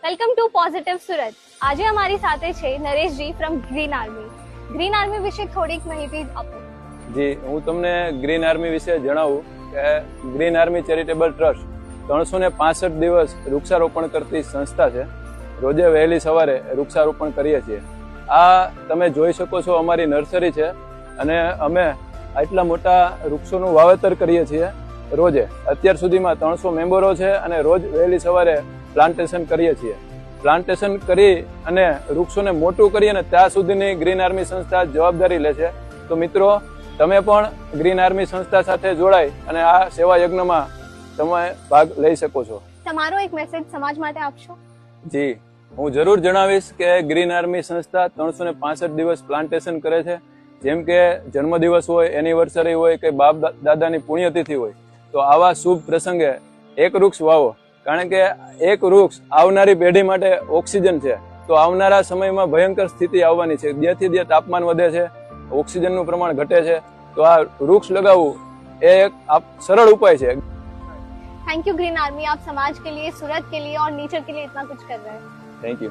Welcome to positive Surat. આજે અમારી સાથે છે Nareshji from green army. Green army વિશે થોડીક માહિતી આપો. જી, હું તમને ગ્રીન આર્મી વિશે જણાવું કે ગ્રીન આર્મી ચેરિટેબલ ટ્રસ્ટ 365 દિવસ વૃક્ષારોપણ કરતી સંસ્થા છે. રોજે વહેલી સવારે વૃક્ષારોપણ કરીએ છીએ. આ તમે જોઈ શકો છો, અમારી નર્સરી છે અને અમે આટલા મોટા વૃક્ષોનું વાવેતર કરીએ છીએ રોજે. અત્યાર સુધીમાં 300 મેમ્બરો છે અને રોજ વહેલી સવારે પ્લાન્ટેશન કરીએ છીએ. પ્લાન્ટેશન કરી અને વૃક્ષોને મોટું કરી અને ત્યાં સુધીની ગ્રીન આર્મી સંસ્થા જવાબદારી લે છે. તો મિત્રો, તમે પણ ગ્રીન આર્મી સંસ્થા સાથે જોડાઈ અને આ સેવા યજ્ઞમાં તમે ભાગ લઈ શકો છો. તમારો એક મેસેજ સમાજ માટે આપશો? જી, હું જરૂર જણાવીશ કે ગ્રીન આર્મી સંસ્થા 365 દિવસ પ્લાન્ટેશન કરે છે. જેમ કે જન્મદિવસ હોય, એનિવર્સરી હોય કે બાપ દાદાની પુણ્યતિથિ હોય, તો આવા શુભ પ્રસંગે એક વૃક્ષ વાવો. કારણ કે એક વૃક્ષ આવનારી પેઢી માટે ઓક્સિજન છે. તો આવનારા સમયમાં ભયંકર સ્થિતિ આવવાની છે. દિનથી દિન તાપમાન વધે છે, ઓક્સિજનનું પ્રમાણ ઘટે છે. તો આ વૃક્ષ લગાવવું એ એક સરળ ઉપાય છે. थैंक यू ग्रीन आर्मी, आप समाज के लिए, सूरत के लिए और नेचर के लिए इतना कुछ कर रहे हैं. Thank you.